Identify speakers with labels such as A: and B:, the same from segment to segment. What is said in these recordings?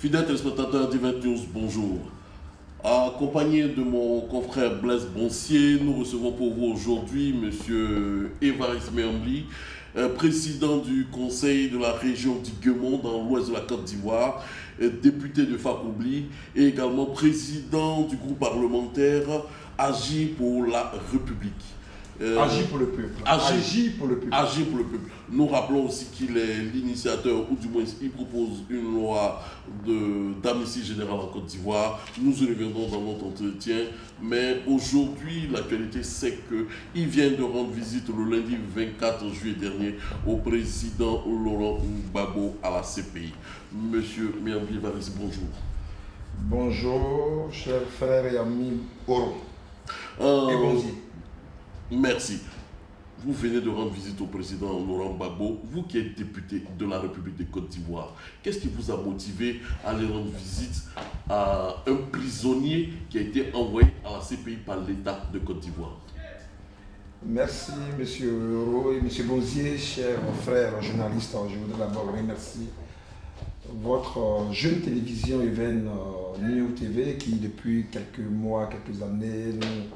A: Fidèles téléspectateurs d'Event News, bonjour. Accompagné de mon confrère Blaise Boncier, nous recevons pour vous aujourd'hui M. Évariste Méambli, président du conseil de la région d'Iguemont dans l'ouest de la Côte d'Ivoire, député de Fakoubli et également président du groupe parlementaire Agir pour la République.
B: Agir pour le peuple.
A: Agir pour le peuple. Agir pour le peuple. Nous rappelons aussi qu'il est l'initiateur, ou du moins il propose une loi d'amnistie générale en Côte d'Ivoire. Nous y reviendrons dans notre entretien. Mais aujourd'hui, l'actualité, c'est qu'il vient de rendre visite le lundi 24 juillet dernier au président Laurent Gbagbo à la CPI. Monsieur Méambli Évariste, bonjour.
B: Bonjour, chers frères et amis Oro. Et bonjour.
A: Merci. Vous venez de rendre visite au président Laurent Gbagbo, vous qui êtes député de la République de Côte d'Ivoire. Qu'est-ce qui vous a motivé à aller rendre visite à un prisonnier qui a été envoyé à la CPI par l'État de Côte d'Ivoire?
B: Merci, M. Euro et M. Bonzier, chers frères journalistes. Je voudrais d'abord remercier votre jeune télévision Event News TV qui, depuis quelques mois, quelques années, nous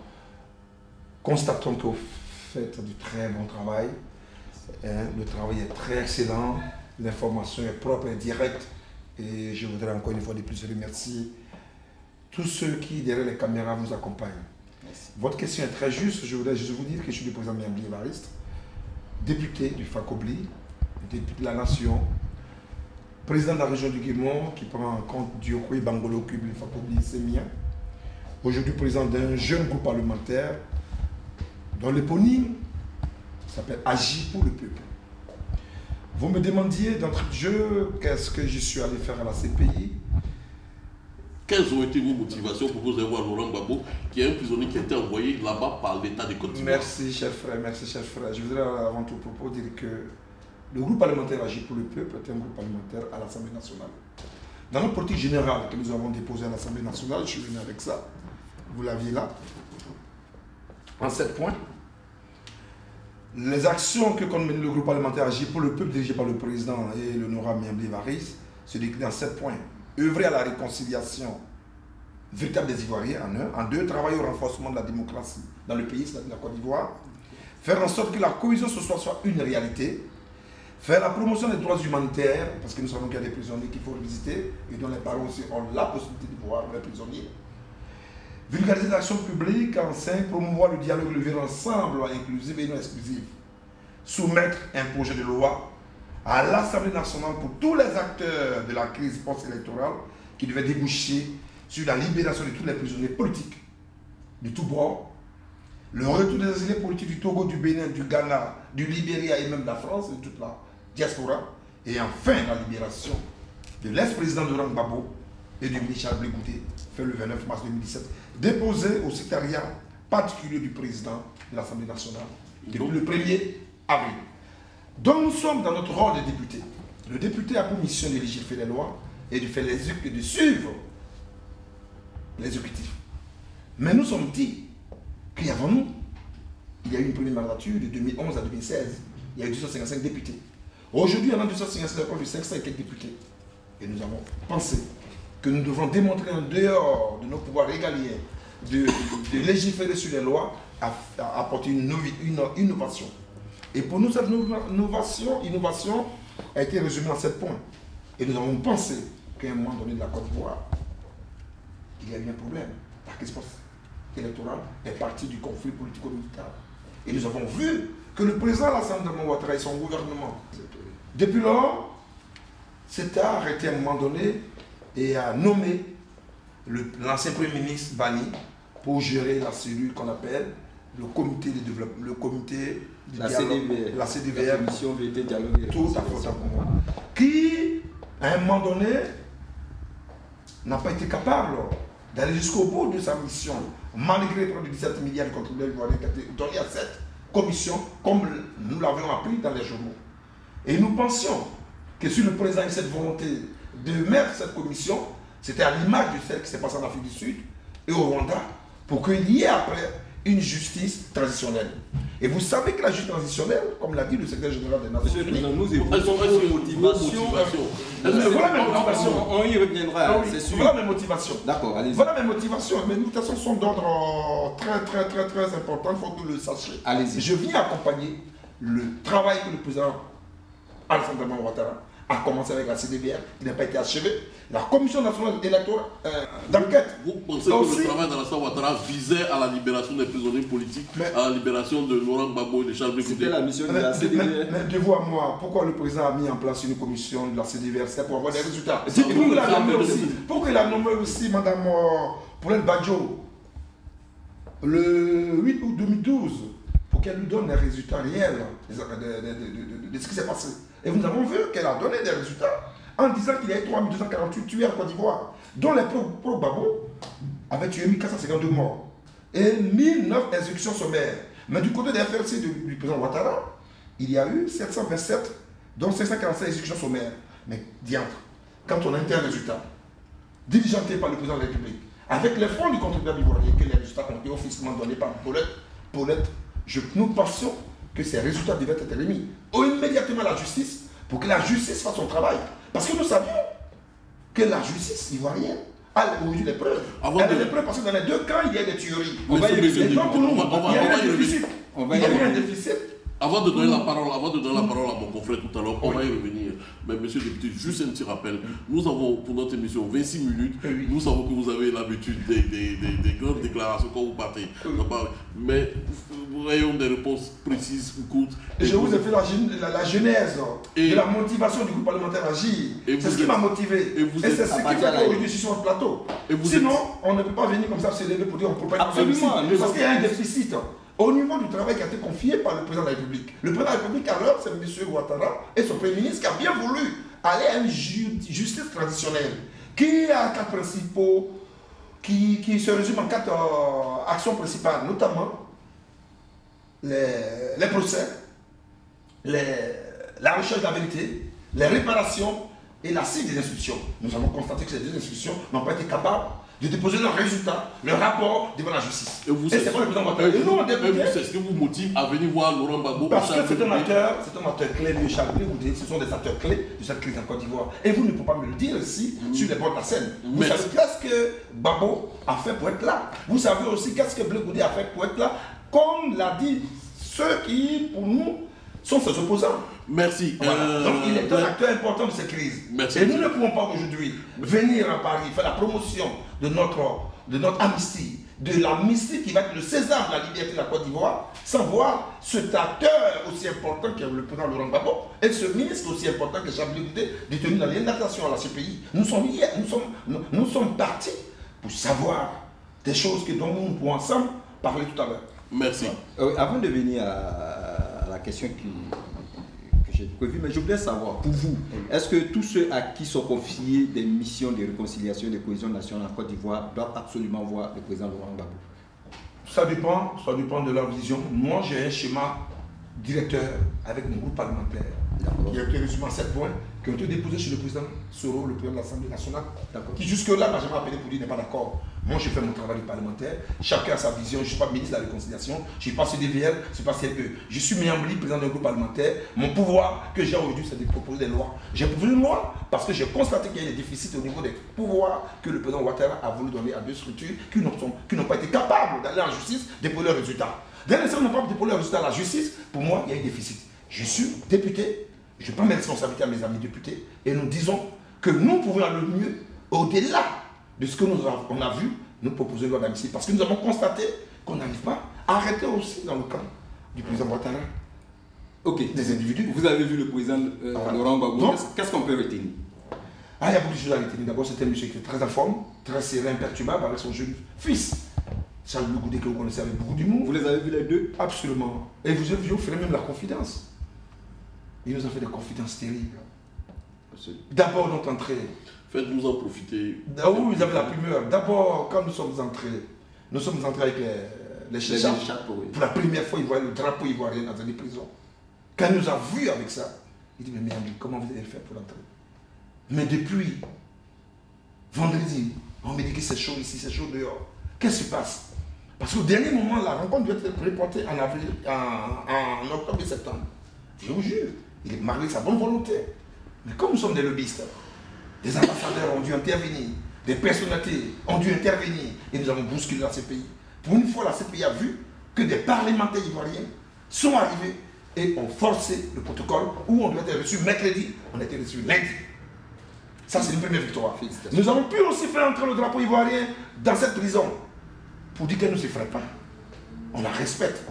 B: constatons que vous faites du très bon travail. Le travail est très excellent, l'information est propre et directe. Et je voudrais encore une fois de plus remercier tous ceux qui, derrière les caméras, vous accompagnent. Merci. Votre question est très juste. Je voudrais juste vous dire que je suis le président Méambli Évariste, député du Fakoubli, député de la Nation, président de la région du Guémont, qui prend en compte Diokwe, Bangolo, Kubli, Fakoubli, c'est mien. Aujourd'hui, président d'un jeune groupe parlementaire dont l'éponyme s'appelle Agir pour le peuple. Vous me demandiez d'entrée de jeu qu'est-ce que je suis allé faire à la CPI.
A: Quelles ont été vos motivations pour vous aller voir Laurent Gbagbo, qui est un prisonnier qui a été envoyé là-bas par l'État de Côte d'Ivoire?
B: Merci, cher frère, merci, cher frère. Je voudrais avant tout propos dire que le groupe parlementaire Agir pour le peuple est un groupe parlementaire à l'Assemblée nationale. Dans notre politique générale que nous avons déposée à l'Assemblée nationale, je suis venu avec ça, vous l'aviez là, en 7 points. Les actions que conduit le groupe parlementaire Agir pour le peuple dirigé par le président et l'honorable Méambli Évariste se déclinent en 7 points. Œuvrer à la réconciliation véritable des Ivoiriens en 1. En 2, travailler au renforcement de la démocratie dans le pays, c'est-à-dire la Côte d'Ivoire. Faire en sorte que la cohésion sociale soit une réalité. Faire la promotion des droits humanitaires, parce que nous savons qu'il y a des prisonniers qu'il faut visiter et dont les parents aussi ont la possibilité de voir les prisonniers. Vulgariser l'action publique en 5, promouvoir le dialogue, le vivre ensemble, inclusif et non exclusif. Soumettre un projet de loi à l'Assemblée nationale pour tous les acteurs de la crise post-électorale qui devait déboucher sur la libération de tous les prisonniers politiques de tous bords, le retour des exilés politiques du Togo, du Bénin, du Ghana, du Libéria et même de la France et de toute la diaspora, et enfin la libération de l'ex-président Laurent Gbagbo et du ministre Charles Blé Goudé, fait le 29 mars 2017, déposé au secrétariat particulier du président de l'Assemblée nationale depuis le 1er avril. Donc nous sommes dans notre rôle de député. Le député a pour mission de légiférer les lois et de faire et de suivre l'exécutif. Mais nous sommes dit qu'avant nous, il y a eu une première mandature de 2011 à 2016. Il y a eu 255 députés. Aujourd'hui, on a 255 de 500 et quelques députés. Et nous avons pensé que nous devons démontrer en dehors de nos pouvoirs régaliens de légiférer sur les lois, à apporter une innovation. Et pour nous, cette innovation a été résumée en 7 points. Et nous avons pensé qu'à un moment donné de la Côte d'Ivoire, il y a eu un problème. La crise électorale est partie du conflit politico-militaire. Et nous avons vu que le président Alassane Ouattara et son gouvernement, depuis lors, s'était arrêté à un moment donné et a nommé l'ancien Premier ministre Bani pour gérer la cellule qu'on appelle le comité de développement, le comité de dialogue, la CDVR, la commission vérité dialogue, tout à fait, qui, à un moment donné, n'a pas été capable d'aller jusqu'au bout de sa mission, malgré près de 17 milliards de contribuables ivoiriens qui ont été donnés à cette commission, comme nous l'avions appris dans les journaux. Et nous pensions que si le président a cette volonté de mettre cette commission, c'était à l'image de celle qui s'est passée en Afrique du Sud et au Rwanda, pour qu'il y ait après une justice transitionnelle. Et vous savez que la justice transitionnelle, comme l'a dit le secrétaire général des Nations Unies, voilà mes motivations.
C: On y reviendra, c'est sûr.
B: Voilà mes motivations.
C: D'accord, allez-y.
B: Voilà mes motivations. Mes motivations sont d'ordre très important, il faut que vous le sachiez.
C: Allez-y.
B: Je viens accompagner le travail que le président Alassane Dramane Ouattara a commencé avec la CDVR, qui n'a pas été achevé. La Commission nationale électorale d'enquête.
A: Vous pensez que le travail d'Alassane Ouattara visait à la libération des prisonniers politiques, à la libération de Laurent Gbagbo et de Charles Blé Goudé?
C: C'était la mission de la CDVR.
B: Mais de vous à moi, pourquoi le président a mis en place une commission de la CDVR? C'était pour avoir des résultats. Pourquoi il a nommé aussi, pourquoi il a nommé aussi Mme Paulette Badjo le 8 août 2012 pour qu'elle lui donne des résultats réels de ce qui s'est passé. Et nous avons vu qu'elle a donné des résultats en disant qu'il y a eu 3248 tués en Côte d'Ivoire, dont les pro-Gbagbo avaient tué 1452 morts et 1009 exécutions sommaires. Mais du côté des FRC du président Ouattara, il y a eu 727, dont 547 exécutions sommaires. Mais diantre, quand on a un tel résultat, diligenté par le président de la République, avec les fonds du contribuable ivoirien, que les résultats ont été officiellement donnés par Paulette, nous pensions que ces résultats devaient être remis immédiatement à la justice pour que la justice fasse son travail. Parce que nous savions que la justice ivoirienne a aujourd'hui les preuves. Elle a les preuves parce que dans les deux cas, il y a des tueries.
A: On va y revenir.
B: Et donc, pour nous, il y a un déficit. Il y a un déficit.
A: Avant de donner la parole à mon confrère tout à l'heure, on va y revenir. Mais monsieur le député, juste un petit rappel. Nous avons pour notre émission 26 minutes. Nous savons que vous avez l'habitude des grandes déclarations quand vous partez. Mais nous ayons des réponses précises ou courtes.
B: Et je vous ai fait la genèse de la motivation du groupe parlementaire Agir. C'est ce qui m'a motivé. Et c'est ce qui fait qu'aujourd'hui je suis sur le plateau. Sinon, on ne peut pas venir comme ça se lever pour dire on ne peut pas.
C: Absolument.
B: Parce qu'il y a un déficit. Au niveau du travail qui a été confié par le président de la République. Le président de la République, alors, c'est M. Ouattara et son Premier ministre qui a bien voulu aller à une justice traditionnelle qui a 4 principaux, qui se résument en 4 actions principales, notamment les procès, la recherche de la vérité, les réparations et la saisie des institutions. Nous avons constaté que ces deux institutions n'ont pas été capables de déposer leurs résultats, leur rapport devant la justice.
A: Et vous, c'est ce qui vous motive à venir voir Laurent Gbagbo?
B: Parce que c'est un acteur clé de Charles Blé Goudé, ce sont des acteurs clés de cette crise en Côte d'Ivoire. Et vous ne pouvez pas me le dire ici, sur les bords de la scène. Vous savez qu'est-ce que Gbagbo a fait pour être là. Vous savez aussi qu'est-ce que Blé Goudé a fait pour être là, comme l'a dit ceux qui, pour nous, sont ses opposants.
A: Merci.
B: Voilà. Donc il est un acteur important de cette crise.
A: Merci.
B: Et nous ne pouvons pas aujourd'hui venir à Paris faire la promotion de notre amnistie, de l'amnistie qui va être le sésame de la liberté de la Côte d'Ivoire, sans voir cet acteur aussi important que le président Laurent Gbagbo et ce ministre aussi important que Charles Blé Goudé, détenu dans l'inaction à la CPI. Nous sommes partis pour savoir des choses dont nous pouvons ensemble parler tout à l'heure.
A: Merci.
C: Avant de venir à la question que j'ai prévue, mais je voulais savoir, pour vous, est-ce que tous ceux à qui sont confiés des missions de réconciliation et de cohésion nationale en Côte d'Ivoire doivent absolument voir le président Laurent Gbagbo?
B: Ça dépend de leur vision. Moi, j'ai un schéma directeur avec mon groupe parlementaire qui a été résumé en 7 points qui ont été déposés chez le président Soro, le président de l'Assemblée nationale, qui jusque-là n'a jamais appelé pour dire n'est pas d'accord. Moi, je fais mon travail de parlementaire, chacun a sa vision, je ne suis pas ministre de la Réconciliation, je ne suis pas CDVL, je ne suis pas CLE. Je suis Miambli, président d'un groupe parlementaire. Mon pouvoir que j'ai aujourd'hui, c'est de proposer des lois. J'ai proposé une loi parce que j'ai constaté qu'il y a des déficits au niveau des pouvoirs que le président Ouattara a voulu donner à 2 structures qui n'ont pas été capables d'aller en justice, déposer leurs résultats. Dès l'instant où ils n'ont pas déposé leurs résultats à la justice, pour moi, il y a un déficit. Je suis député, je prends mes responsabilités à mes amis députés et nous disons que nous pouvons aller mieux au-delà de ce que on a vu, nous proposer une loi d'amnistie. Parce que nous avons constaté qu'on n'arrive pas à arrêter aussi dans le camp du président Ouattara.
C: Ok.
B: Des individus.
C: Vous avez vu le président Laurent Gbagbo. Qu'est-ce qu'on peut retenir?
B: Il y a beaucoup de choses à retenir. D'abord, c'était un monsieur qui était très en forme, très serré, imperturbable avec son jeune fils. Charles Blé Goudé que vous connaissez avec beaucoup d'humour.
C: Vous les avez vus les deux?
B: Absolument. Et vous ferez même la confidence. Il nous a fait des confidences terribles. D'abord, notre entrée.
A: Faites-nous en profiter.
B: Oui, vous avez la primeur. D'abord, quand nous sommes entrés avec les chichas. Pour la première fois, il voyait le drapeau ivoirien dans une prison. Quand il nous a vus avec ça, il dit, mais Miambli, comment vous allez faire pour entrer? Mais depuis vendredi, on me dit que c'est chaud ici, c'est chaud dehors. Qu'est-ce qui se passe? Parce qu'au dernier moment, la rencontre doit être reportée en avril, en octobre et septembre. Je vous jure, il est malgré sa bonne volonté. Mais comme nous sommes des lobbyistes, des ambassadeurs ont dû intervenir, des personnalités ont dû intervenir et nous avons bousculé la CPI. Pour une fois, la CPI a vu que des parlementaires ivoiriens sont arrivés et ont forcé le protocole où on doit être reçu mercredi, on a été reçu lundi. Ça, c'est une première victoire. Nous avons pu aussi faire entrer le drapeau ivoirien dans cette prison pour dire qu'elle ne se ferait pas. On la respecte.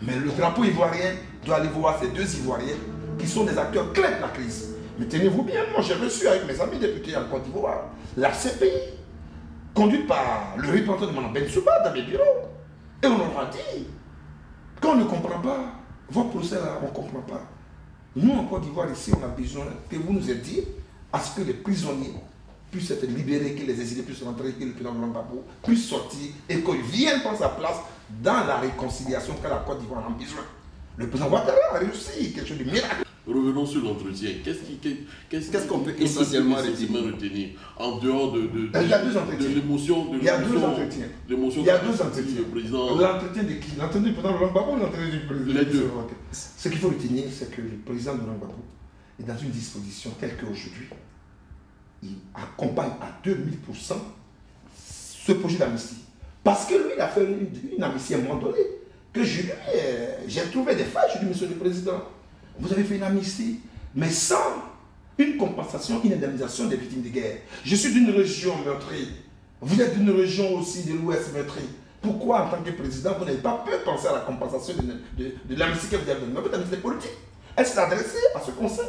B: Mais le drapeau ivoirien doit aller voir ces deux Ivoiriens qui sont des acteurs clés de la crise. Mais tenez-vous bien, moi j'ai reçu avec mes amis députés en Côte d'Ivoire la CPI, conduite par le représentant de Mme Bensouba dans mes bureaux. Et on leur a dit, quand on ne comprend pas, votre procès là, on ne comprend pas. Nous en Côte d'Ivoire ici, on a besoin que vous nous aidiez à ce que les prisonniers puissent être libérés, que les exilés puissent rentrer, que le président Laurent Gbagbo puisse sortir et qu'il vienne prendre sa place dans la réconciliation que la Côte d'Ivoire a besoin. Le président Ouattara a réussi quelque chose de miraculeux.
A: Revenons sur l'entretien.
C: Qu'est-ce qu'on peut essentiellement
A: retenir en dehors de
B: il y a deux entretiens.
A: De l'émotion.
B: Il y a deux entretiens.
A: Il
B: y a deux entretiens.
A: Président...
B: L'entretien de qui? L'entretien du président Laurent Gbagbo ou l'entretien du président?
A: Les deux.
B: Ce qu'il faut retenir, c'est que le président Laurent Gbagbo est dans une disposition telle qu'aujourd'hui, il accompagne à 2000% ce projet d'amnistie. Parce que lui, il a fait une amnistie à un moment donné, que j'ai trouvé des failles. Je dis, monsieur le président, vous avez fait une amnistie, mais sans une compensation, une indemnisation des victimes de guerre. Je suis d'une région meurtrie. Vous êtes d'une région aussi de l'Ouest meurtrie. Pourquoi, en tant que président, vous n'avez pas pu penser à la compensation de l'amnistie que vous avez donnée? Mais votre amnistie politique, elle s'est adressée à ce conseil.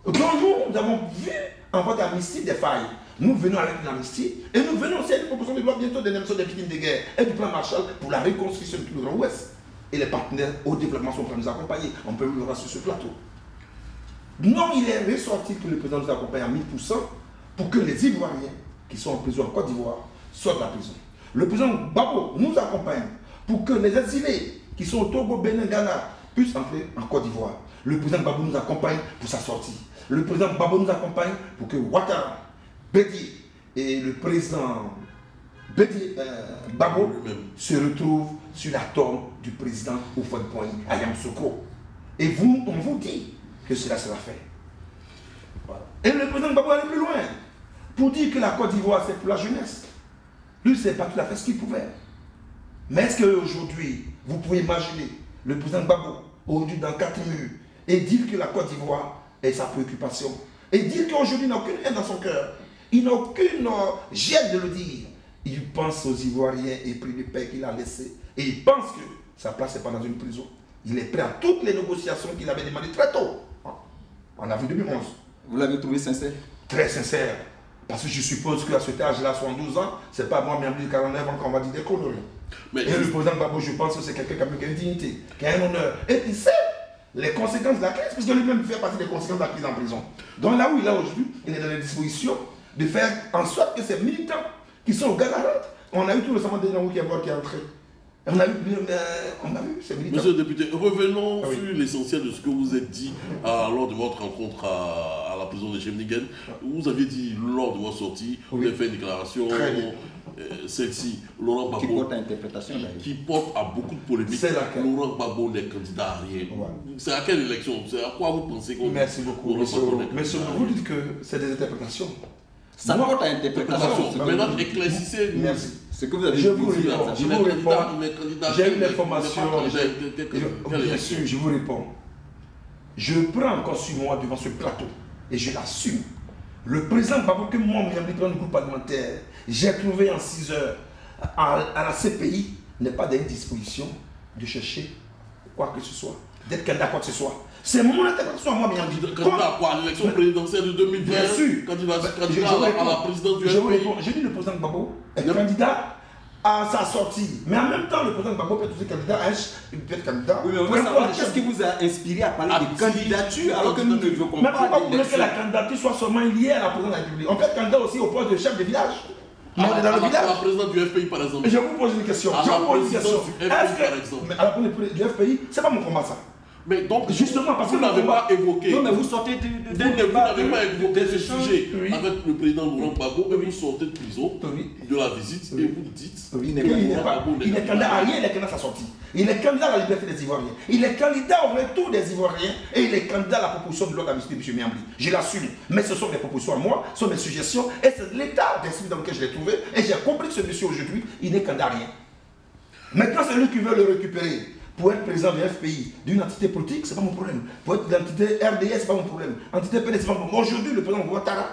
B: Donc nous avons vu en votre amnistie des failles. Nous venons avec une amnistie et nous venons aussi avec une proposition de loi bientôt d'indemnisation des victimes de guerre et du plan Marshall pour la reconstruction de tout le Grand Ouest. Et les partenaires au développement sont prêts à nous accompagner. On peut le voir sur ce plateau. Non, il est ressorti que le président nous accompagne à 1000% pour que les Ivoiriens qui sont en prison en Côte d'Ivoire sortent de la prison. Le président Gbagbo nous accompagne pour que les exilés qui sont au Togo, Bénin, Ghana puissent entrer en Côte d'Ivoire. Le président Gbagbo nous accompagne pour sa sortie. Le président Gbagbo nous accompagne pour que Ouattara, Bédié et le président Gbagbo se retrouvent sur la tombe du président Houphouët-Boigny à Yamoussoukro. Et vous, on vous dit que cela sera fait. Voilà. Et le président Gbagbo allait plus loin pour dire que la Côte d'Ivoire c'est pour la jeunesse. Lui, c'est pas tout à fait ce qu'il pouvait. Mais est-ce qu'aujourd'hui, vous pouvez imaginer le président Gbagbo aujourd'hui dans 4 murs et dire que la Côte d'Ivoire est sa préoccupation et dire qu'aujourd'hui il n'a aucune haine dans son cœur, il n'a aucune gêne de le dire. Il pense aux Ivoiriens et pris de paix qu'il a laissé. Et il pense que sa place n'est pas dans une prison. Il est prêt à toutes les négociations qu'il avait demandées très tôt, en avril 2011.
C: Vous l'avez trouvé sincère?
B: Très sincère. Parce que je suppose qu'à cet âge-là, 72 ans, c'est pas moi, mais 49 ans, qu'on va dire des conneries. Mais et le président Gbagbo, je pense que c'est quelqu'un qui a une dignité, qui a un honneur. Et il sait les conséquences de la crise, puisque lui-même fait partie des conséquences de la crise en prison. Donc là où il est aujourd'hui, il est dans la disposition de faire en sorte que ces militants qui sont au Gallarate, on a eu tout récemment des gens qui est entré. On a vu ces militants.
A: Monsieur le député, revenons sur l'essentiel de ce que vous avez dit lors de votre rencontre à la prison de Chemningen. Vous aviez dit lors de votre sortie, vous avez fait une déclaration, celle-ci, Laurent Gbagbo,
C: qui porte à interprétation,
A: qui porte à beaucoup de polémiques. Laurent Gbagbo n'est candidat à rien. C'est à quelle élection? C'est à quoi vous pensez qu'on...
B: Merci beaucoup. Monsieur, vous dites que c'est des interprétations.
C: Ça porte à interprétation.
A: Maintenant, éclaircissez.
B: Merci.
C: Ce que vous avez
B: dit. Je vous réponds. J'ai une information. Bien sûr, je vous réponds. Je prends encore sur moi devant ce plateau et je l'assume. Le président Gbagbo, que moi, dans le groupe parlementaire, j'ai trouvé en 6 heures à la CPI, n'est pas dans une disposition de chercher quoi que ce soit, d'être candidat à quoi que ce soit. C'est mon interprétation à moi, bien dit.
A: Candidat à quoi? L'élection présidentielle de 2020?
B: Bien sûr.
A: Candidat à la présidence du
B: Je vous réponds. J'ai dit le président Gbagbo est candidat à sa sortie. Mais en même temps, le président Gbagbo peut être aussi candidat à être candidat.
C: Oui, mais on veut savoir qu'est-ce qui vous a inspiré à parler de candidature alors que nous ne veux pas.
B: Mais pourquoi vous voulez que la candidature soit seulement liée à la présidence de la République? On peut être candidat aussi au poste de chef de village.
A: Mais on est dans le village. À la présidence du FPI, par exemple.
B: Je vous pose une question. Mais à la présidence du FPI, c'est pas mon combat ça.
A: Mais donc,
B: justement, parce que
A: vous n'avez pas évoqué.
C: Non, mais vous sortez
A: Vous n'avez pas évoqué ce sujet
B: oui.
A: avec le président Laurent Gbagbo, et vous sortez de prison,
B: Oui.
A: de la visite,
B: Oui.
A: et vous dites
B: Il est candidat à rien, il est candidat à sa sortie. Il est candidat à la liberté des Ivoiriens. Il est candidat au retour des Ivoiriens et il est candidat à la proposition de loi d'amnistie de M. Miambli. Je l'assume. Mais ce sont mes propositions à moi, ce sont mes suggestions et c'est l'état d'esprit dans lequel je l'ai trouvé. Et j'ai compris que ce monsieur aujourd'hui, il n'est candidat à rien. Maintenant, c'est lui qui veut le récupérer pour être président du FPI, d'une entité politique, c'est pas mon problème. Pour être de l'entité RDS, c'est pas mon problème. Entité PDS, c'est pas mon problème. Aujourd'hui, le président Ouattara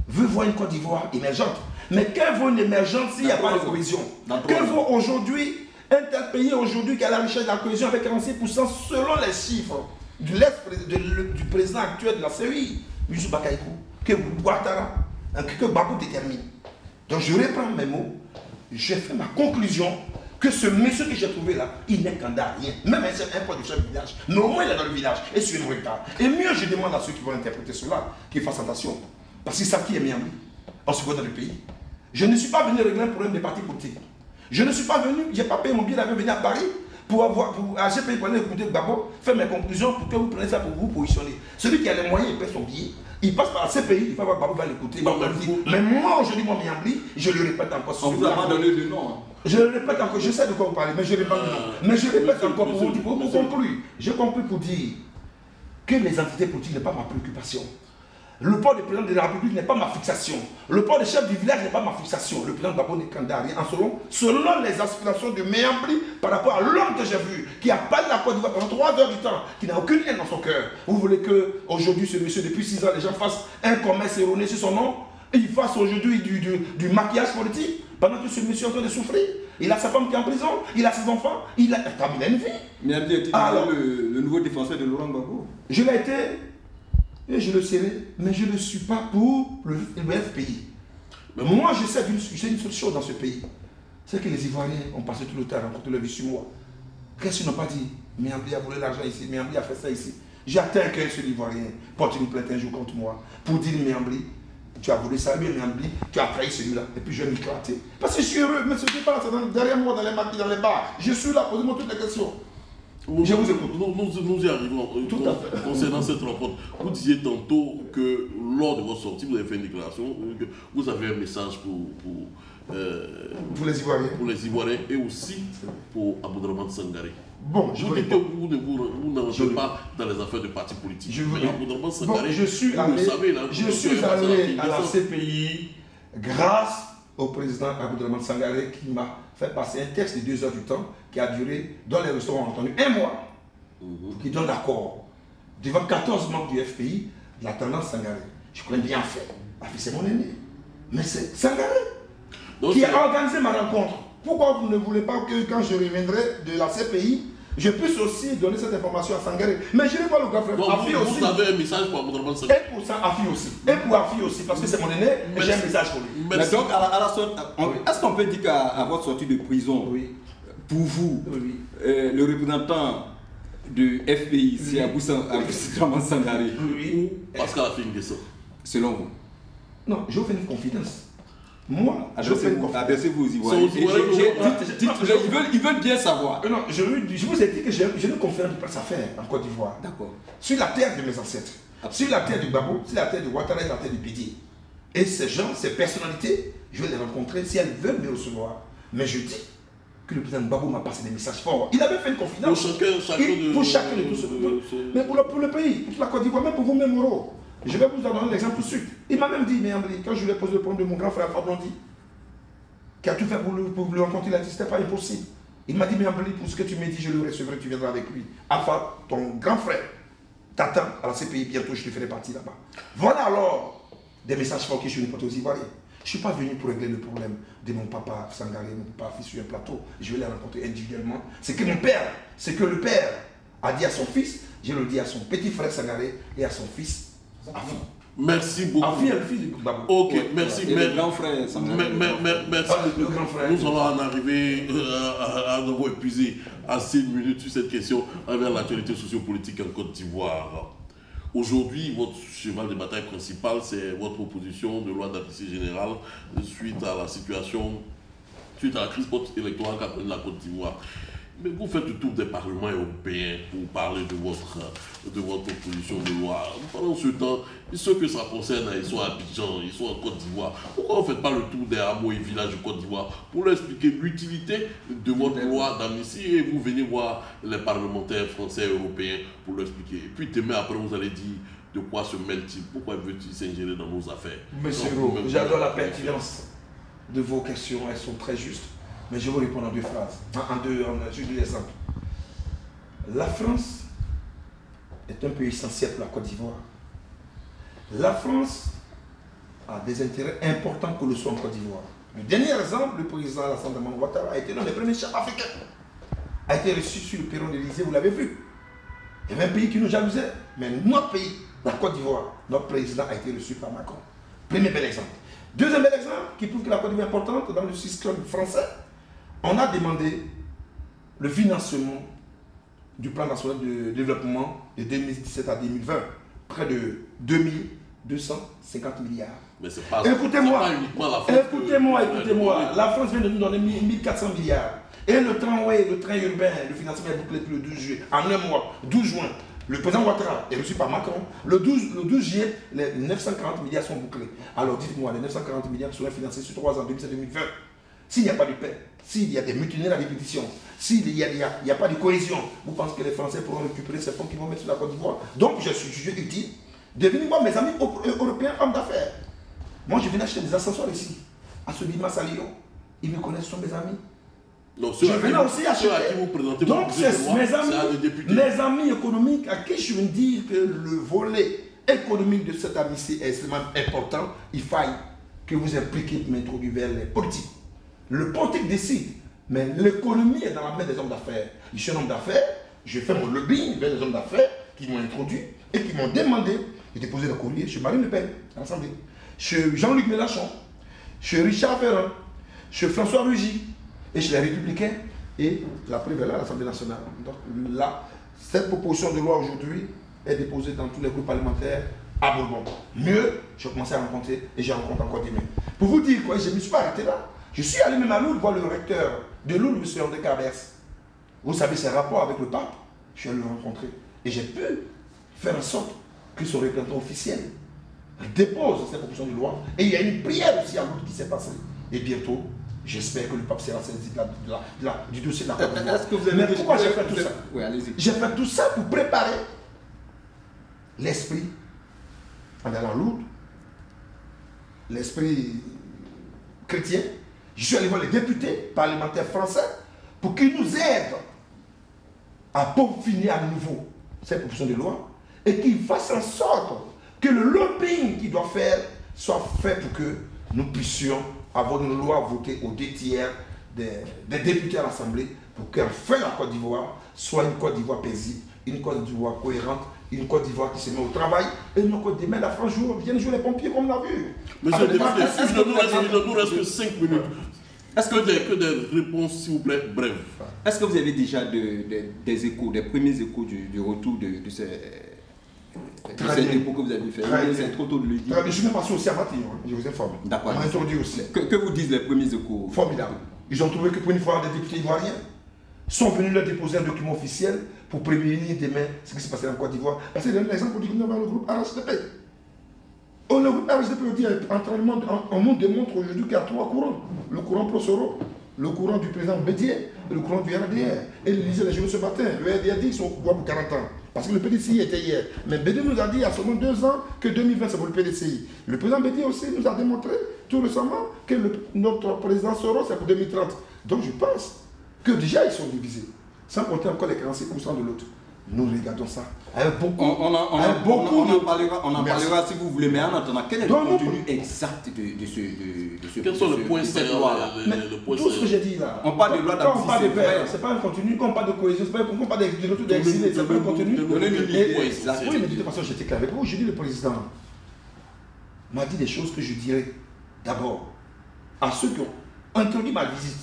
B: veut voir une Côte d'Ivoire émergente. Mais qu'elle vaut une émergente s'il n'y a pas de cohésion? Qu'elle vaut aujourd'hui un tel pays aujourd'hui qui a la richesse de la cohésion avec 46% selon les chiffres du président actuel de la CEI, M. Bakaykou, que Ouattara, que Gbagbo détermine. Donc je reprends mes mots, j'ai fait ma conclusion que ce monsieur que j'ai trouvé là, il n'est candidat à rien. Même un point de chef de village, mais au moins il est dans le village et sur une retard. Et mieux je demande à ceux qui vont interpréter cela qu'ils fassent attention. Parce qu'ils savent qui est Miambli en second dans le pays. Je ne suis pas venu régler un problème des partis politiques. Je ne suis pas venu, je n'ai pas payé mon billet d'avion, venir à Paris pour j'ai payé pour aller écouter Gbagbo, faire mes conclusions pour que vous preniez ça pour vous positionner. Celui qui a les moyens, il paie son billet. Il passe par la CPI, il va voir Gbagbo, il va l'écouter. Mais moi, aujourd'hui, mon Miambli, je le répète encore.
C: On vous a pas donné de nom.
B: Je le répète encore, je sais de quoi vous parlez, mais je ne répète pas de nom. Mais je répète encore pour vous dire, pour conclure. J'ai conclu pour dire que les entités politiques n'est pas ma préoccupation. Le port du président de la République n'est pas ma fixation. Le port des chefs du village n'est pas ma fixation. Le président Gbagbo n'est candidat à rien. Selon les aspirations de Miambli par rapport à l'homme que j'ai vu, qui a parlé de la Côte d'Ivoire pendant 3 heures du temps, qui n'a aucune haine dans son cœur. Vous voulez qu'aujourd'hui, ce monsieur, depuis 6 ans, les gens fassent un commerce erroné sur son nom et il fasse aujourd'hui du maquillage politique pendant que ce monsieur est en train de souffrir. Il a sa femme qui est en prison, il a ses enfants, il a une vie.
C: Miambli est-il le nouveau défenseur de Laurent Gbagbo?
B: Je l'ai été. Et je le serai, mais je ne suis pas pour le FPI. Mais moi, je sais une seule chose dans ce pays. C'est que les Ivoiriens ont passé tout le temps à rencontrer leur vie sur moi. Qu'est-ce qu'ils n'ont pas dit? Miambli a volé l'argent ici, Miambli a fait ça ici. J'attends qu'un seul Ivoirien porte une plainte un jour contre moi pour dire Miambli, tu as volé ça, lui Miambli, tu as trahi celui-là. Et puis je vais m'éclater. Parce que je suis heureux, mais ce n'est pas là, c'est derrière moi, dans les maquis, dans les bars. Je suis là, posez-moi toutes les questions. Je vous écoute.
A: Nous y arrivons.
B: Tout à fait.
A: Concernant cette rencontre, vous disiez tantôt que lors de votre sortie, vous avez fait une déclaration, que vous avez un message
B: pour les Ivoiriens.
A: Pour les Ivoiriens et aussi pour Aboudraman Sangaré.
B: Bon, je
A: vous dites que vous n'entrez pas dans les affaires de partis politiques.
B: Aboudraman Sangaré, je suis allé à la CPI grâce au président Aboudraman Sangaré qui m'a fait passer un texte de 2 heures du temps qui a duré, dans les restaurants ont entendu 1 mois, qui donne l'accord devant 14 membres du FPI de la tendance Sangaré. Je connais bien fait. C'est mon aîné. Mais c'est Sangaré qui a organisé ma rencontre. Pourquoi vous ne voulez pas que quand je reviendrai de la CPI, je puisse aussi donner cette information à Sangaré? Mais je n'ai pas le grand frère.
A: Vous avez un message pour Aboudraman Sangaré?
B: Et pour Afi aussi. Et pour Afi aussi, parce que c'est mon aîné, mais j'ai un message pour lui.
C: Mais donc, est-ce qu'on peut dire qu'à votre sortie de prison, pour vous, le représentant de FPI, c'est Aboudraman Sangaré,
A: ou Pascal Affi-N'Guessan,
C: selon vous?
B: Non, je vous fais une confidence. Moi,
C: adressez-vous aux Ivoiriens. Ils veulent bien savoir.
B: Non, je vous ai dit que j'ai une conférence de presse à faire en Côte d'Ivoire.
C: D'accord.
B: Sur la terre de mes ancêtres. Sur la terre du Gbagbo, sur la terre de Ouattara et la terre du Bédié. Et ces gens, ces personnalités, je vais les rencontrer si elles veulent me recevoir. Mais je dis que le président Gbagbo m'a passé des messages forts. Il avait fait une confidence. Pour chacun de tous ceux. Mais pour le pays, pour toute la Côte d'Ivoire, même pour vous-même, Moreau. Je vais vous en donner l'exemple tout de suite. Il m'a même dit, Miambli, quand je lui ai posé le problème de mon grand frère Fablondi, qui a tout fait pour le rencontrer, il a dit, c'était pas impossible. Il m'a dit, Miambli, pour ce que tu m'as dit, je le recevrai, tu viendras avec lui. Alpha, ton grand frère, t'attend à la CPI, bientôt je te ferai partie là-bas. Voilà alors des messages forts que je suis venu porter aux Ivoiriens. Je ne suis pas venu pour régler le problème de mon papa Sangaré, mon papa fils sur un plateau. Je vais les rencontrer individuellement. C'est que mon père, c'est que le père a dit à son fils, je le dis à son petit frère Sangaré et à son fils.
A: Merci beaucoup. Ok, merci.
C: Le grand frère.
A: Merci beaucoup. Nous allons en arriver à nouveau épuiser à 6 minutes sur cette question envers l'actualité sociopolitique en Côte d'Ivoire. Aujourd'hui, votre cheval de bataille principal, c'est votre proposition de loi d'amnistie générale suite à la situation, suite à la crise post-électorale qu'a connue la Côte d'Ivoire. Mais vous faites le tour des parlements européens pour parler de votre proposition de loi. Pendant ce temps, ceux que ça concerne, ils sont à Abidjan, ils sont en Côte d'Ivoire. Pourquoi vous ne faites pas le tour des hameaux et villages de Côte d'Ivoire pour leur expliquer l'utilité de votre loi d'amnistie et vous venez voir les parlementaires français et européens pour leur expliquer. Et puis demain, après, vous allez dire de quoi se mêle-t-il, pourquoi veut-il s'ingérer dans nos affaires.
B: Monsieur Roux, j'adore la pertinence de vos questions, elles sont très justes. Mais je vais vous répondre en deux phrases, sur deux exemples. La France est un pays essentiel pour la Côte d'Ivoire. La France a des intérêts importants que le soit en Côte d'Ivoire. Le dernier exemple, le président Alassane Ouattara a été l'un des premiers chefs africains. A été reçu sur le perron de l'Élysée, vous l'avez vu. Il y avait un pays qui nous jalousait, mais notre pays, la Côte d'Ivoire, notre président a été reçu par Macron. Premier bel exemple. Deuxième bel exemple qui prouve que la Côte d'Ivoire est importante dans le système français. On a demandé le financement du plan national de développement de 2017 à 2020, près de 2250 milliards.
A: Mais c'est pas
B: écoutez-moi,
A: écoutez-moi.
B: La France vient de nous donner 1400 milliards. Et le tramway, le train urbain, le financement est bouclé depuis le 12 juillet. En un mois, 12 juin, le président Ouattara est reçu par Macron. Le 12 juillet, les 940 milliards sont bouclés. Alors dites-moi, les 940 milliards seront financés sur 3 ans, 2017-2020. S'il n'y a pas de paix, s'il y a des mutineries à répétition, s'il n'y a pas de cohésion, vous pensez que les Français pourront récupérer ces fonds qu'ils vont mettre sur la Côte d'Ivoire? Donc je suis jugé utile de venir voir mes amis européens hommes d'affaires. Moi je viens acheter des ascenseurs ici, à ce Bimas à Lyon. Ils me connaissent, ce sont mes amis.
A: Non,
B: je venais aussi acheter. Donc c'est mes amis économiques à qui je viens dire que le volet économique de cette amitié est extrêmement important. Il faille que vous impliquiez pour m'introduire vers les politiques. Le politique décide, mais l'économie est dans la main des hommes d'affaires. Je suis un homme d'affaires, je fais mon lobbying vers les hommes d'affaires qui m'ont introduit et qui m'ont demandé de déposer le courrier chez Marine Le Pen, à l'Assemblée, chez Jean-Luc Mélenchon, chez Richard Ferrand, chez François Rugy, et chez les Républicains, et la preuve est là à l'Assemblée nationale. Donc là, cette proposition de loi aujourd'hui est déposée dans tous les groupes parlementaires à Bourbon. Mieux, j'ai commencé à rencontrer et j'ai rencontré encore demain. Pour vous dire quoi, je ne me suis pas arrêté là. Je suis allé même à Lourdes voir le recteur de Lourdes, M. André Cabers. Vous savez ses rapports avec le pape. Je suis allé le rencontrer. Et j'ai pu faire en sorte que son représentant officiel dépose cette proposition de loi. Et il y a une prière aussi à Lourdes qui s'est passée. Et bientôt, j'espère que le pape sera saisi du dossier de la Côte d'Ivoire. Mais pourquoi j'ai fait tout ça?
C: Oui, allez-y.
B: J'ai fait tout ça pour préparer l'esprit en allant à Lourdes, l'esprit chrétien. Je suis allé voir les députés parlementaires français pour qu'ils nous aident à peaufiner à nouveau cette proposition de loi et qu'ils fassent en sorte que le lobbying qu'il doit faire soit fait pour que nous puissions avoir une loi votée aux 2 tiers des députés à l'Assemblée pour qu'enfin la Côte d'Ivoire soit une Côte d'Ivoire paisible, une Côte d'Ivoire cohérente, une Côte d'Ivoire qui se met au travail et une Côte d'Ivoire, la France vienne jouer les pompiers comme on l'a vu.
A: Monsieur le député, il nous reste 5 minutes. Est-ce que des réponses, s'il vous plaît, brèves?
C: Est-ce que vous avez déjà des échos, des premiers échos du retour de ces dépôts que vous avez fait? C'est trop tôt de le dire.
B: Je suis même passé aussi à Matin, je vous informe.
C: D'accord.
B: On m'a introduit aussi.
C: Que vous disent les premiers échos?
B: Formidable. Ils ont trouvé que pour une fois, des députés ivoiriens sont venus leur déposer un document officiel pour prévenir demain ce qui s'est passé en Côte d'Ivoire. Parce que l'exemple du groupe RHDP. Le groupe RHDP dit on nous démontre aujourd'hui qu'il y a 3 courants. Le courant pro-Soro, le courant du président Bédier et le courant du RDR. Et ils lisaient les journaux ce matin. Le RDR dit qu'ils sont au pouvoir pour 40 ans. Parce que le PDCI était hier. Mais Bédier nous a dit il y a seulement 2 ans que 2020 c'est pour le PDCI. Le président Bédier aussi nous a démontré tout récemment que notre président Soro c'est pour 2030. Donc je pense que déjà ils sont divisés. Sans compter encore les 46% de l'autre. Nous regardons ça. Avec beaucoup,
C: on en parlera si vous voulez, mais en attendant, quel est le contenu exact de ce
A: Quels sont les points
B: loi-là? Tout ce que j'ai dit là.
C: On parle de loi d'amnistie.
B: Quand on parle de paix, c'est pas un contenu. Quand on parle de cohésion, c'est pas un contenu. Quand on parle de retour d'exilés, c'est pas un contenu. Oui, mais de toute façon, j'étais clair avec vous. Je dis le président m'a dit des choses que je dirais d'abord à ceux qui ont introduit ma visite.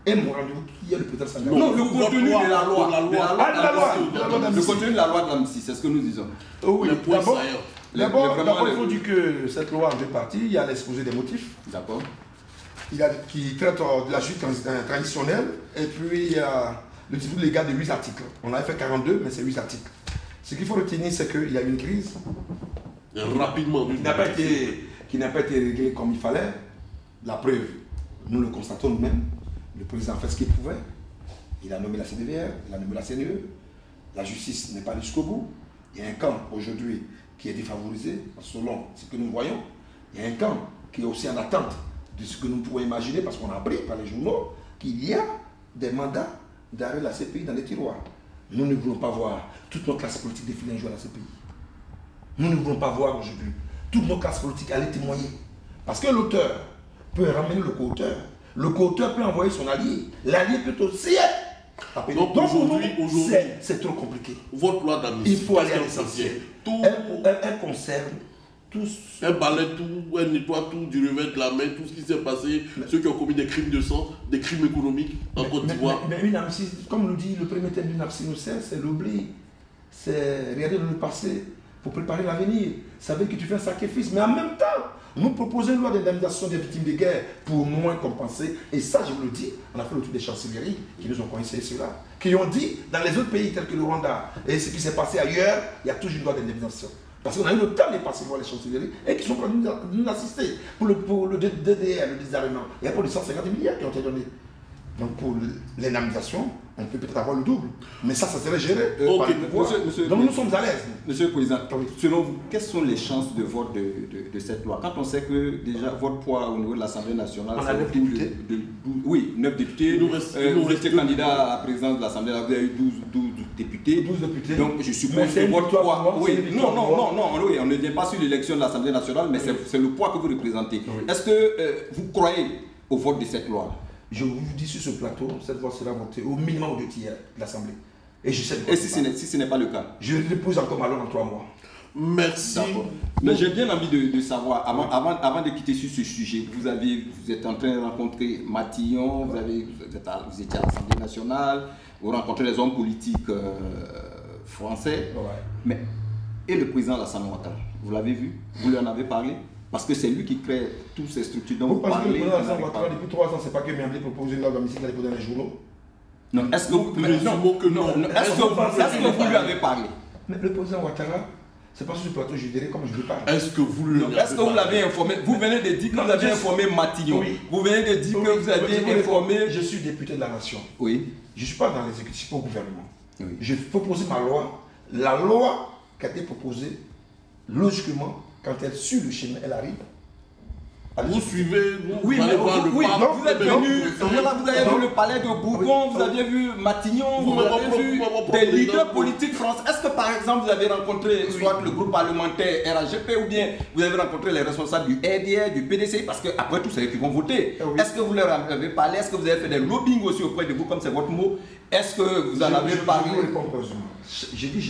B: Et mon rendez-vous qui est le président Sangara.
C: Non, le contenu de la loi.
B: Le
C: contenu de la loi de l'amnistie, c'est ce que nous disons.
B: Oui, d'abord, il faut dire que cette loi en 2 parties, il y a l'exposé des motifs.
C: D'accord.
B: Qui traite de la justice traditionnelle. Et puis, il y a le dispositif légal de 8 articles. On avait fait 42, mais c'est 8 articles. Ce qu'il faut retenir, c'est qu'il y a eu une crise.
A: Rapidement.
B: Qui n'a pas été réglée comme il fallait. La preuve, nous le constatons nous-mêmes. Le président a fait ce qu'il pouvait. Il a nommé la CDVR, il a nommé la CNE. La justice n'est pas allée jusqu'au bout. Il y a un camp aujourd'hui qui est défavorisé, selon ce que nous voyons. Il y a un camp qui est aussi en attente de ce que nous pouvons imaginer, parce qu'on a appris par les journaux qu'il y a des mandats d'arrêt de la CPI dans les tiroirs. Nous ne voulons pas voir toutes nos classes politiques défiler un jour à la CPI. Nous ne voulons pas voir aujourd'hui toutes nos classes politiques aller témoigner. Parce que l'auteur peut ramener le co-auteur. Le co-auteur peut envoyer son allié. L'allié peut aussi être. Donc aujourd'hui, c'est trop compliqué.
A: Votre loi d'amnistie,
B: il faut aller à l'essentiel. Elle concerne tous.
A: Elle balaie tout, elle nettoie tout du revers de la main, tout ce qui s'est passé, ceux qui ont commis des crimes de sang, des crimes économiques en Côte d'Ivoire.
B: Mais une amnistie, comme nous dit le premier thème d'une amnistie, c'est l'oubli. C'est regarder dans le passé pour préparer l'avenir. Ça veut dire que tu fais un sacrifice, mais en même temps, nous proposons une loi d'indemnisation des victimes de guerre pour moins compenser. Et ça, je vous le dis, on a fait le tour des chancelleries qui nous ont conseillé cela. Qui ont dit, dans les autres pays tels que le Rwanda et ce qui s'est passé ailleurs, il y a toujours une loi d'indemnisation. Parce qu'on a eu le temps de passer voir les chancelleries et qui sont prêts à nous assister pour le DDR, le désarmement. Il y a pas de 150 milliards qui ont été donnés. Donc pour l'indemnisation, on peut peut-être avoir le double. Mais ça serait géré par le pouvoir. Donc nous sommes à l'aise.
C: Monsieur le Président, selon vous, quelles sont les chances de vote de cette loi? Quand on sait que déjà votre poids au niveau de l'Assemblée nationale,
B: on a 9 députés.
C: Oui, 9 députés. Vous restez candidat à la présidence de l'Assemblée, vous avez eu 12 députés.
B: 12 députés.
C: Donc je suppose que votre poids... Oui, oui, on ne vient pas sur l'élection de l'Assemblée nationale, mais c'est le poids que vous représentez. Oui. Est-ce que vous croyez au vote de cette loi?
B: Je vous dis sur ce plateau, cette loi sera votée au minimum de tiers de l'Assemblée. Et je sais
C: si ce n'est pas le cas?
B: Je dépose encore ma loi dans 3 mois.
A: Merci.
C: Mais j'ai bien envie de savoir, avant de quitter sur ce sujet, vous êtes en train de rencontrer Matillon, vous étiez à l'Assemblée nationale, vous rencontrez les hommes politiques français.
B: Ouais.
C: Et le président Alassane Ouattara, vous l'avez vu? Vous lui en avez parlé? Parce que c'est lui qui crée toutes ces structures dont vous parlez.
B: Le président Alassane Ouattara, depuis 3 ans, c'est pas que Miambi propose une loi d'amnistie qu'il a déposée dans les journaux.
C: Non, est-ce que vous lui avez parlé?
B: Mais le président Ouattara, c'est pas sur ce plateau, je dirais comme je lui parle.
A: Est-ce que vous lui avez
C: Est-ce que vous l'avez informé? Vous venez de dire que vous avez informé Matillon. Oui. Vous venez de dire que vous avez informé.
B: Je suis député de la nation.
C: Oui.
B: Je ne suis pas dans l'exécutif au gouvernement.
C: Oui.
B: Je propose ma loi. La loi qui a été proposée, logiquement, quand elle suit le chemin, elle arrive.
A: Vous suivez,
C: vous allez voir vous êtes venu, vous avez vu le palais de Bourbon, vous aviez vu Matignon, vous avez vu des leaders politiques français. Est-ce que par exemple vous avez rencontré soit le groupe parlementaire RAGP ou bien vous avez rencontré les responsables du RDR, du PDC, parce qu'après tout c'est eux qui vont voter. Est-ce que vous leur avez parlé? Est-ce que vous avez fait des lobbying aussi auprès de vous, comme c'est votre mot? Est-ce que vous en avez parlé?
B: J'ai dit,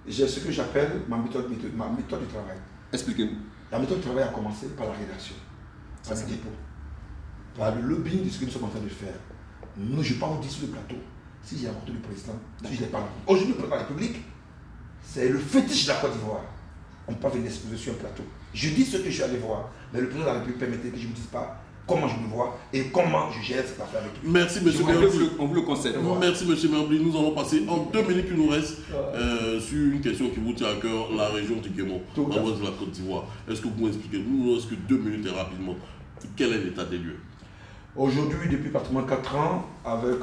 B: j'ai ce que j'appelle ma méthode de travail.
C: Expliquez-nous.
B: La méthode de travail a commencé par la rédaction, par les dépôts, par le lobbying de ce que nous sommes en train de faire. Je ne vais pas vous dire sur le plateau si j'ai rencontré le président, si je n'ai pas rencontré. Aujourd'hui, le président de la République, c'est le fétiche de la Côte d'Ivoire. On ne peut pas venir exposer sur un plateau. Je dis ce que je suis allé voir, mais le président de la République permettait que je ne vous dise pas comment je le vois et comment je gère cette affaire avec lui.
A: Merci, M.
C: On vous le conseille.
A: Merci, M. Membli. Nous allons passer en 2 minutes qui nous restent sur une question qui vous tient à cœur, la région du Guémon, en l'ouest de la Côte d'Ivoire. Est-ce que vous pouvez expliquer, nous ne reste que 2 minutes et rapidement, quel est l'état des lieux?
B: Aujourd'hui, depuis pratiquement 4 ans, avec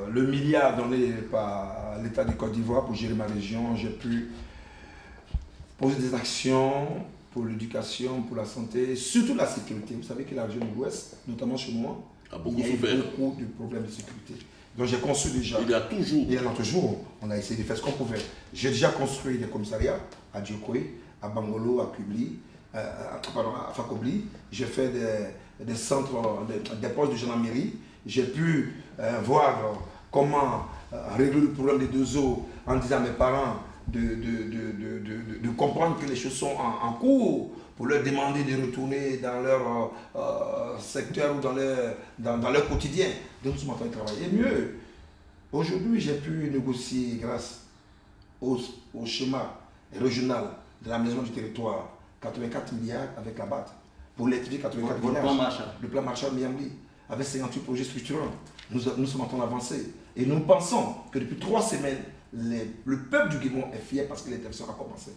B: le milliard donné par l'État de Côte d'Ivoire pour gérer ma région, j'ai pu poser des actions pour l'éducation, pour la santé, surtout la sécurité. Vous savez que la région de l'Ouest, notamment chez moi, il y a eu beaucoup de problèmes de sécurité. Donc j'ai construit déjà.
A: Il y a toujours.
B: Il y en a toujours. On a essayé de faire ce qu'on pouvait. J'ai déjà construit des commissariats à Djokoué, à Bangolo, à Kubli, à Fakobli. J'ai fait des centres, des postes de gendarmerie. J'ai pu voir comment régler le problème des 2 eaux en disant à mes parents de comprendre que les choses sont en cours pour leur demander de retourner dans leur secteur ou dans leur quotidien. Donc nous sommes en train de travailler. Et mieux, aujourd'hui j'ai pu négocier grâce au schéma régional de l'aménagement du territoire 84 milliards avec la BAT pour l'électrifier 84 milliards.
C: Plan Marshall.
B: Le plan Marshall Miambi avec 58 projets structurants. Nous sommes en train d'avancer. Et nous pensons que depuis 3 semaines, le peuple du Guémon est fier parce que l'intervention a commencé.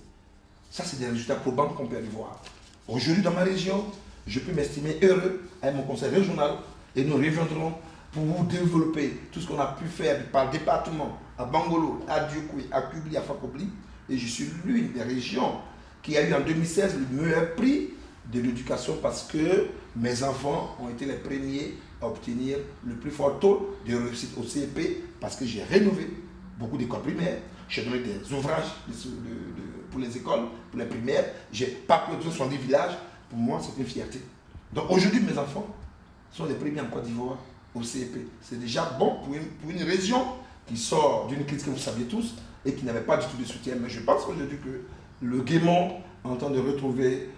B: Ça, c'est des résultats probants qu'on peut aller voir. Aujourd'hui, dans ma région, je peux m'estimer heureux avec mon conseil régional et nous reviendrons pour vous développer tout ce qu'on a pu faire par département, à Bangolo, à Diokwe, à Kubli, à Fakobli. Et je suis l'une des régions qui a eu en 2016 le meilleur prix de l'éducation parce que mes enfants ont été les premiers à obtenir le plus fort taux de réussite au CEP parce que j'ai rénové beaucoup d'écoles primaires, j'ai donné des ouvrages pour les écoles, pour les primaires, j'ai parcouru 70 villages. Pour moi, c'est une fierté. Donc aujourd'hui, mes enfants sont les premiers en Côte d'Ivoire au CEP. C'est déjà bon pour une région qui sort d'une crise que vous saviez tous et qui n'avait pas du tout de soutien. Mais je pense aujourd'hui que le Guémon est en train de retrouver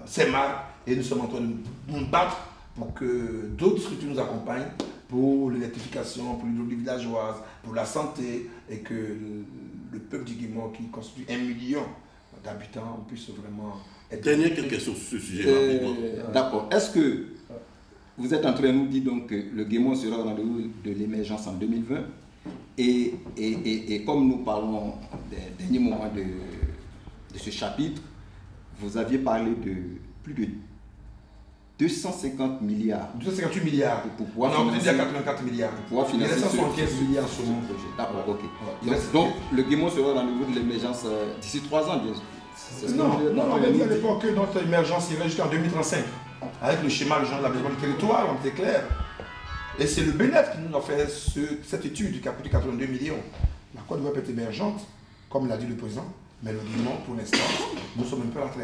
B: ses marques et nous sommes en train de nous battre pour que d'autres structures nous accompagnent pour l'électrification, pour l'hydraulie villageoise, pour la santé et que le peuple du Guémon qui constitue 1 million d'habitants puisse vraiment être...
A: Dernière question sur ce sujet.
C: D'accord. Est-ce que vous êtes en train de nous dire donc que le Guémon sera dans le haut de l'émergence en 2020 et comme nous parlons des derniers moments de ce chapitre, vous aviez parlé de plus de 250 milliards.
B: 258 milliards.
C: Pour pouvoir
B: on a obtenu 84 milliards.
C: Pour pouvoir financer
B: il reste 175 milliards sur mon
C: projet. D'accord, ok.
B: Ouais.
C: Donc le Guémon sera dans le niveau de l'émergence d'ici 3 ans, bien sûr.
B: Non, on avait dit à l'époque que notre émergence irait jusqu'en 2035. Avec le schéma régional de l'aménagement du territoire, on était clair. Et c'est le BNF qui nous a fait cette étude qui a coûté 82 millions. La Côte d'Ivoire peut être émergente, comme l'a dit le président, mais le Guémon, pour l'instant, nous sommes un peu en train.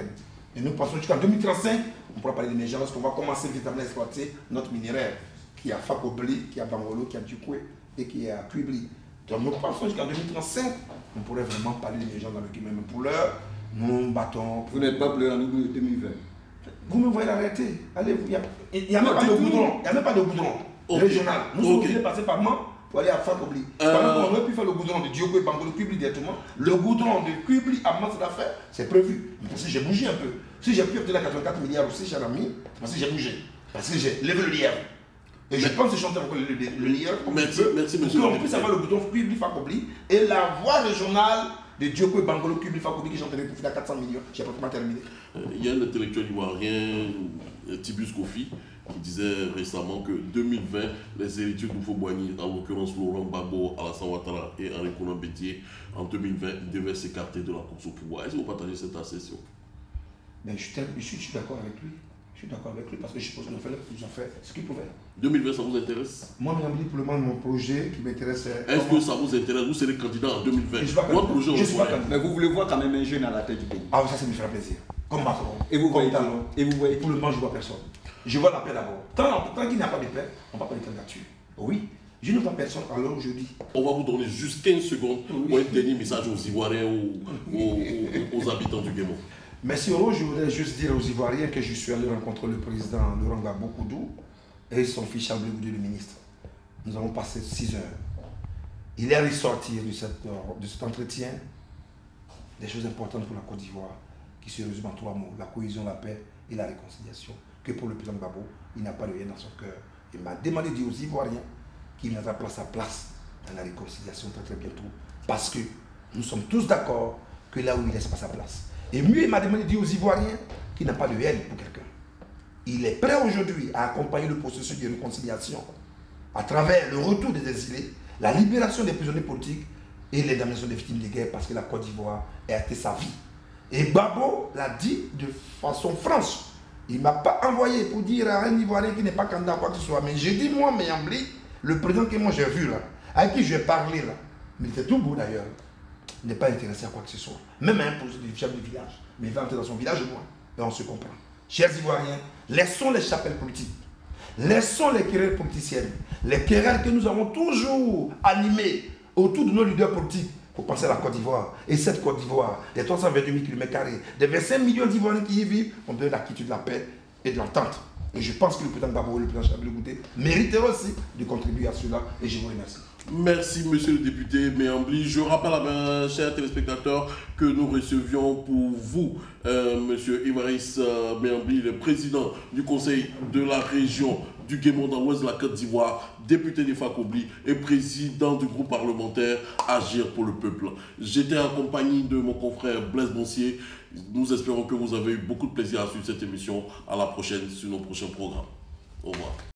B: Et nous pensons jusqu'en 2035, on pourra parler d'émergence, qu'on va commencer véritablement à exploiter notre minéraire, qui est à Fakobli, qui est à Bangolo, qui est à Diokwe et qui est à Kubli. Donc nous pensons jusqu'en 2035, on pourrait vraiment parler d'émergence dans le Guémon. Mais pour l'heure, nous battons.
C: Vous n'êtes pas plus en 2020.
B: Vous me voyez l'arrêter. Allez, il n'y a même pas de goudron. Il n'y a même pas de goudron régional. Nous sommes obligés de passer par Mans pour aller à Fakobli. On aurait pu faire le goudron de Diokwe, Bangolo, Kubli directement. Le goudron de Kubli à Mans, c'est prévu. Parce que j'ai bougé un peu. Si j'ai pu obtenir 84 milliards aussi, cher ami, parce que j'ai bougé. Parce que j'ai levé le lièvre. Et je pense que chanter encore le lièvre.
A: Merci, monsieur.
B: Pour qu'on puisse avoir le goudron Kubli, Fakobli et la voie régionale de Diokwe, Bangolo, Kubli, Fakobli qui chanterait pour finir à 400 millions. J'ai pratiquement terminé.
A: Il y a un intellectuel ivoirien, Tibus Kofi, qui disait récemment que 2020, les héritiers de Foubouani, en l'occurrence Laurent Gbagbo, Alassane Ouattara et Henri Konan Bédié, en 2020, devaient s'écarter de la course au pouvoir. Est-ce que vous partagez cette assertion?
B: Mais je suis d'accord avec lui. Je suis d'accord avec lui parce que je suppose qu'ils ont fait ce qu'ils pouvaient.
A: 2020, ça vous intéresse?
B: Moi, pour le moment, mon projet qui m'intéresse.
A: Est-ce que ça vous intéresse? Vous serez candidat en 2020.
B: Je ne suis pas candidat.
C: Mais vous voulez voir quand même un jeune à la tête du pays.
B: Ah, ça me fera plaisir. Comme Macron.
C: Et vous voyez
B: Talon.
C: Et vous voyez
B: pour le moment, je ne vois personne. Je vois la paix d'abord. Tant qu'il n'y a pas de paix, on ne va pas de candidature. Oui. Je ne vois personne, alors je dis.
A: On va vous donner juste 15 secondes pour un dernier message aux Ivoiriens ou aux habitants du Guémon.
B: Merci Oro, je voudrais juste dire aux Ivoiriens que je suis allé rencontrer le président Laurent Gbagbo Koudou et son fils Charles Blegoudou, le ministre. Nous avons passé 6 heures. Il est ressorti de cet entretien des choses importantes pour la Côte d'Ivoire qui se résument en 3 mots, la cohésion, la paix et la réconciliation. Que pour le président Gbagbo, il n'a pas de rien dans son cœur. Il m'a demandé de dire aux Ivoiriens qu'il mettra sa place dans la réconciliation très très bientôt. Parce que nous sommes tous d'accord que là où il laisse pas sa place. Et mieux, il m'a demandé de dire aux Ivoiriens qu'il n'a pas de haine pour quelqu'un. Il est prêt aujourd'hui à accompagner le processus de réconciliation à travers le retour des exilés, la libération des prisonniers politiques et l'indemnisation des victimes de guerre parce que la Côte d'Ivoire a été sa vie. Et Gbagbo l'a dit de façon franche. Il ne m'a pas envoyé pour dire à un Ivoirien qui n'est pas candidat à quoi que ce soit. Mais j'ai dit, moi, Mayambli, le président que moi j'ai vu là, avec qui je vais parler là, mais il était tout beau d'ailleurs, il n'est pas intéressé à quoi que ce soit. Même à un poste de chef de village. Mais il va entrer dans son village, moi. Et on se comprend. Chers Ivoiriens, laissons les chapelles politiques. Laissons les querelles politiciennes. Les querelles que nous avons toujours animées autour de nos leaders politiques. Pour penser à la Côte d'Ivoire. Et cette Côte d'Ivoire, des 322 000 km², des 25 millions d'Ivoiriens qui y vivent, on donne la quiétude de la paix et de l'entente. Et je pense que le président Gbagbo et le président Charles Blegoudou méritent aussi de contribuer à cela. Et je vous remercie.
A: Merci, monsieur le député Méambli. Je rappelle à mes chers téléspectateurs que nous recevions pour vous, monsieur Évariste Méambli, le président du conseil de la région du Guémon dans l'ouest de la Côte d'Ivoire, député des Fakobli et président du groupe parlementaire Agir pour le peuple. J'étais en compagnie de mon confrère Blaise Boncier. Nous espérons que vous avez eu beaucoup de plaisir à suivre cette émission. À la prochaine sur nos prochains programmes. Au revoir.